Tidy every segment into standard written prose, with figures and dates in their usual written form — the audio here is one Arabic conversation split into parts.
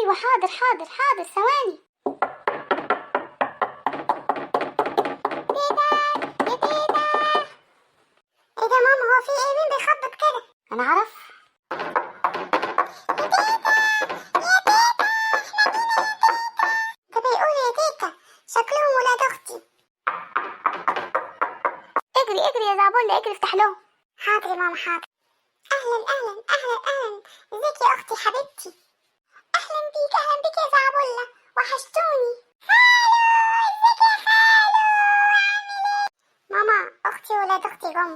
ايوه حاضر حاضر حاضر ثواني. تيتا يا تيتا. ايه ده ماما، هو في ايه؟ مين بيخبط كده؟ انا اعرف. يا تيتا يا تيتا، احنا جينا يا تيتا. ده بيقول يا تيتا، شكلهم ولاد اختي. اجري اجري يا زعبولة، اجري افتح لهم. حاضر يا ماما حاضر. اهلا اهلا اهلا اهلا، ازيك يا اختي حبيبتي؟ اهلا بيك اهلا بيك يا زعبولة، وحشتوني. خالو ازيك يا خالو، عامل ايه؟ ماما اختي وولاد اختي جم.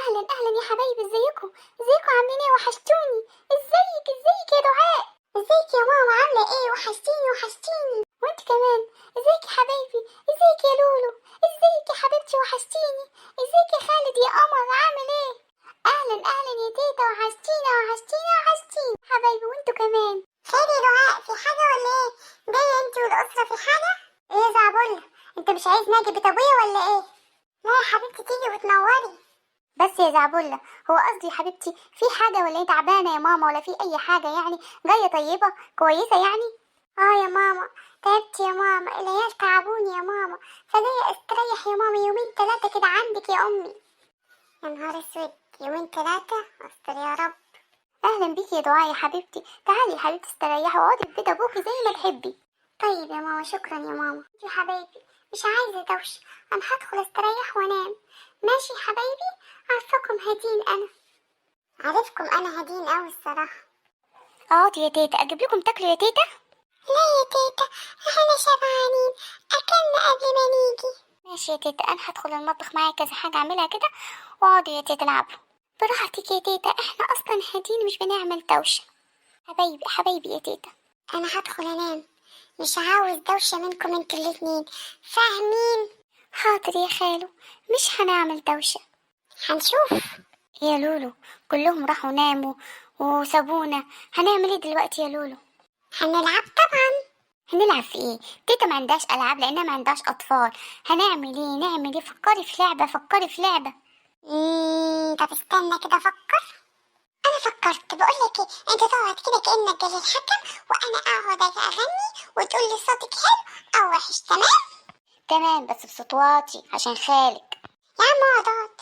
اهلا اهلا يا حبايبي، ازيكم ازيكم عاملين ايه؟ وحشتوني. ازيك يا دعاء؟ ازيك يا ماما عامله ايه؟ وحشتيني وحشتيني. وانت كمان. ازيك يا حبايبي؟ ازيك يا لولو؟ ازيك يا حبيبتي وحشتيني. ازيك يا خالد يا قمر عامل ايه؟ اهلا اهلا يا تيتا، وحشتينا وحشتينا وحشتينا حبايبي، وانتوا كمان. خير يا دعاء، في حاجه ولا ايه؟ جايه انت والاسره في حاجه؟ ايه يا زعبله، انت مش عايز ناجي بيت ابويا ولا ايه؟ لا يا حبيبتي، تيجي وتنوري. بس يا زعبله، هو قصدي يا حبيبتي في حاجه ولا ايه؟ تعبانه يا ماما ولا في اي حاجه يعني؟ جايه طيبه كويسه يعني؟ اه يا ماما، تعبت يا ماما، العيال تعبوني يا ماما، فجايه استريح يا ماما يومين ثلاثه كده عندك يا امي. يا نهار اسود، يومين ثلاثه؟ استر يا رب. اهلا بيكي يا دعاء يا حبيبتي، تعالي يا حبيبتي استريحي واقعدي في بيت ابوكي زي ما تحبي. طيب يا ماما، شكرا يا ماما. يا حبايبي مش عايزه دوشه، انا هدخل استريح وانام. ماشي يا حبايبي، عارفاكم هادين انا. عارفكم انا هادين اوي الصراحه. اقعدي يا تيتا، اجيب لكم تاكلوا يا تيتا؟ لا يا تيتا، احنا شبعانين، اكلنا قبل ما نيجي. ماشي يا تيتا، انا هدخل المطبخ معايا كذا حاجه اعملها كده، واقعدوا يا تيتا العبوا براحتك يا تيتا، احنا اصلا هادين مش بنعمل دوشه. حبايبي حبايبي يا تيتا. انا هدخل انام، مش عاوز دوشه منكم انتوا الاتنين، فاهمين؟ حاضر يا خالو، مش هنعمل دوشه، هنشوف. يا لولو، كلهم راحوا ناموا وسابونا، هنعمل ايه دلوقتي يا لولو؟ هنلعب طبعا. هنلعب في ايه؟ تيتا ما عندهاش العاب لانها ما عندهاش اطفال. هنعمل ايه؟ نعمل ايه؟ فكري في لعبه، فكري في لعبه. طب استنى كده افكر. انا فكرت، بقولك ايه، انت تقعد كده كانك جاي الحكم، وانا اقعد اغني وتقول لي صوتك حلو او وحش، تمام؟ تمام، بس بصوت واطي عشان خالك. يا عم اقعد،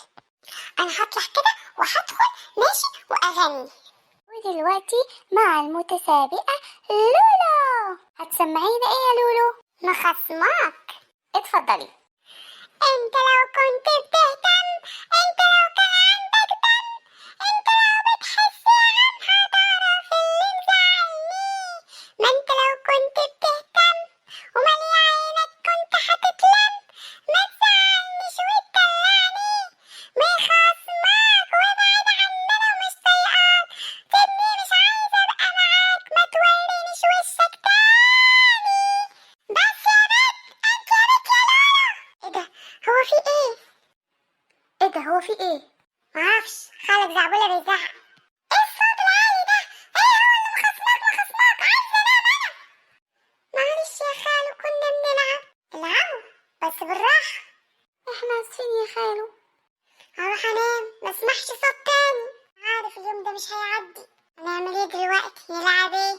انا هطلع كده وهدخل ماشي واغني. ودلوقتي مع المتسابقة لولو، هتسمعينا ايه يا لولو؟ مخصماك. اتفضلي. انت لو كنت بتهتم، انت لو كان عندك دم، انت لو بتحس يا عم هتعرف اللي مزعلني. ما انت لو كنت بتهتم ومالي عينك كنت هتتلم، ما تزعلنيش وتدلعني، مخصماك وابعد عننا ومش طايقاك، سيبني مش عايزة ابقى معاك، ما تورينيش وشك تاني. بس يا بنت، انت يا بنت يا لولو. ايه ده؟ هو في ايه؟ ايه ده؟ هو في ايه؟ معرفش، خالد زعبولة بيزعق. ايه الصوت العالي ده؟ ايه هو اللي مخصماك؟ عايزة انام انا. معلش يا خالو، كنا بنلعب. العبوا بس بالراحة. احنا اسفين يا خالو. هروح انام، مسمحش صوت تاني. عارف اليوم ده مش هيعدي. هنعمل ايه دلوقتي؟ نلعب ايه؟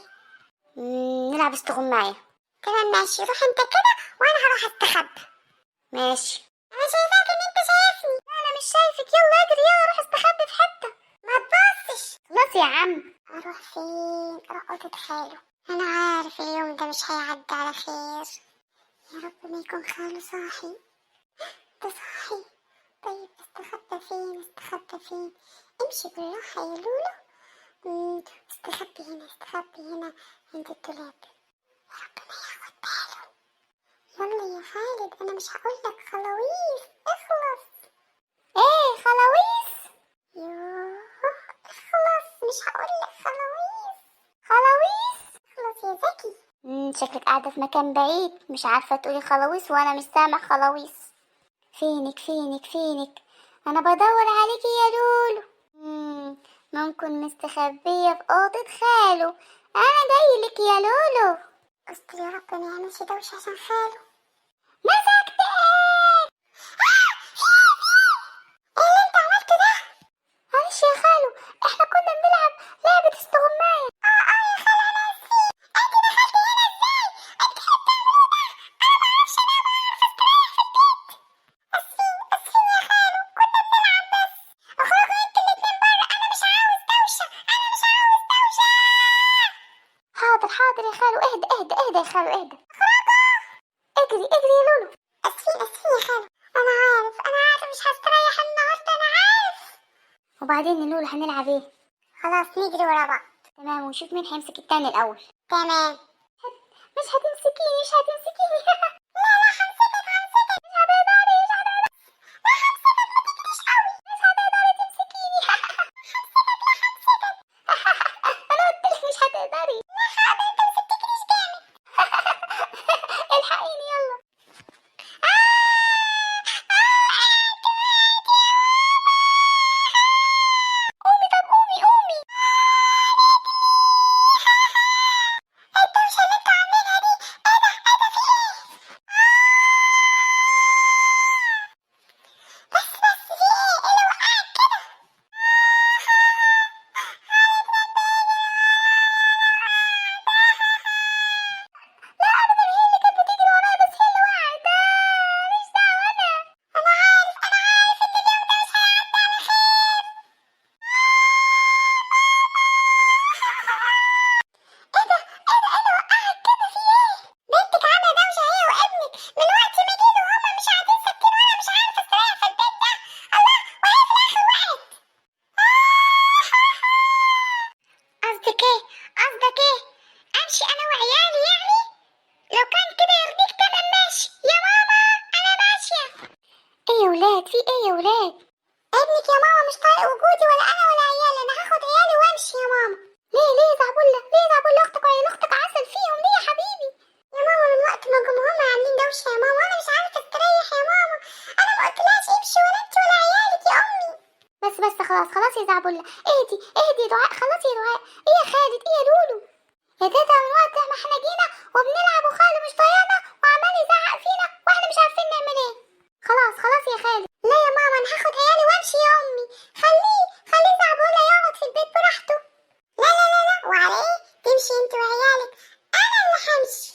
نلعب استغماية. تمام ماشي، روح انت كده وانا هروح استخبى. ماشي. انا شايفاك ان انت شايفني. لا انا مش شايفك، يلا اجري، يلا روح استخبى في حتة. ما تبصش. خلاص يا عم. اروح فين؟ اروح اوضة خالو. انا عارف اليوم ده مش هيعدي على خير. يا رب ما يكون خالو صاحي. ده صاحي. طيب استخبى فين؟ استخبى فين؟ امشي بالراحة يا لولو. استخبي هنا، استخبي هنا عند الدولاب. يا رب ما ياخد باله. يلا يا خالد، انا مش هقولك خلاويص، اخلص. ايه خلاويص؟ يوه، اخلص، مش هقولك خلاويص. خلاويص، اخلص يا زكي. شكلك قاعدة في مكان بعيد، مش عارفة تقولي خلاويص وانا مش سامع خلاويص. فينك فينك فينك؟ انا بدور عليكي يا لولو. ممكن مستخبية في اوضة خالو. انا جايلك يا لولو. استر يا رب ما يعملش دوشة عشان خالو. مسكت ايه؟ ايه اللي انت عملته ده؟ معلش يا خالو، احنا كنا بنلعب لعبة استغماية. يا خالو انا اسفين، انت خالو، اهدى اهدى اهدى يا خالو، اهدى. اجري اجري يا لولو. اسفين اسفين يا خالو، انا عارف مش هستريح النهارده، انا عارف. وبعدين يا لولو هنلعب ايه؟ خلاص نجري ورا بعض. تمام، ونشوف مين هيمسك التاني الاول. تمام. مش هتمسكيني مش هتمسكيني. لا لا همسكك همسكك. مش هتقدري مش هتقدري. لا همسكك ما تجريش قوي. مش هتقدري تمسكيني. همسكك لا همسكك. انا قلت لك مش هتقدري. لا هقدر، انت ما تفتكريش جامد. الحقيني يلا. قومي طب قومي قومي. الدوشة اللي انتوا عاملينها دي، ايه ده ايه ده في ايه؟ بس في ايه؟ ايه اللي وقعك كده؟ لا ابدا، هي اللي كانت بتجري ورايا، بس هي اللي وقعت. ده ماليش دعوة انا. انا عارف ان اليوم ده مش هيعدي على خير. ايه ده ايه ده ايه اللي وقعك كده في ايه؟ بنتك عاملة دوشة هي وابنك من وقت ما جينا، وهما مش قاعدين ساكتين، وانا مش عارفة استريح في البيت ده. الله، وهي في الاخر وقعت. قصدك ايه؟ قصدك ايه؟ امشي انا وعيالي يعني؟ لو كان كده يرضيك تمام ماشي يا ماما، انا ماشية. ايه يا ولاد في ايه يا ولاد؟ ابنك يا ماما مش طايق وجودي، ولا انا ولا عيالي، انا هاخد عيالي وامشي يا ماما. ليه زعبولة؟ ليه زعبولة؟ اختك وعيال اختك عسل فيهم، ليه يا حبيبي؟ يا ماما من وقت ما جم هما عاملين دوشة يا ماما، وانا مش عارفة استريح يا ماما. انا ما قلتلهاش امشي ولا انت ولا عيالك يا امي. بس خلاص خلاص يا زعبولة، اهدي اهدي يا دعاء، خلاص يا دعاء. ايه يا خالد، ايه يا لولو؟ يا تيتا من وقت ما احنا جينا وبنلعب وخالد مش طايقنا وعمال يزعق فينا واحنا مش عارفين نعمل ايه. خلاص خلاص يا خالد. لا يا ماما انا هاخد عيالي وامشي يا امي. خليه زعبولة يقعد في البيت براحته. لا لا لا لا، وعلى ايه تمشي انت وعيالك؟ انا اللي همشي.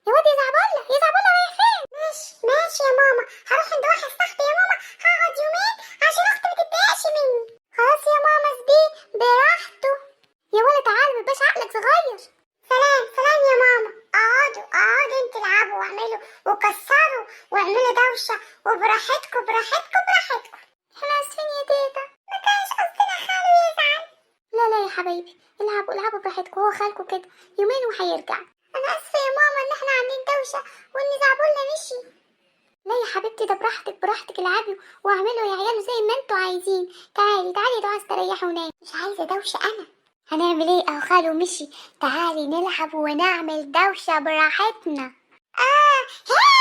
يا واد يا زعبولة، يا زعبولة رايح فين؟ ماشي ماشي يا ماما، هروح عند واحد صاحبي يا ماما، هقعد يومين عشان اختي ما تتضايقش مني. خلاص يا ماما سيبيه براحته. يا ولد تعالى مبقاش عقلك صغير. سلام سلام يا ماما، اقعدوا انتوا العبوا واعملوا وكسروا واعملوا دوشة وبراحتكم براحتكم براحتكم. احنا اسفين يا تيتا، ما كانش قصدنا خالو يزعل. لا لا يا حبايبي، العبوا براحتكم، هو خالكم كده يومين وهيرجع. انا اسفة يا ماما ان احنا عاملين دوشة وان زعبولنا مشي. لا يا حبيبتي، ده براحتك العبوا واعملوا يا عيال زي ما انتوا عايزين. تعالي يا دعاء استريحوا ونامي. مش عايزة دوشة انا. هنعمل ايه؟ اهو خالو مشي، تعالي نلعب ونعمل دوشة براحتنا. هي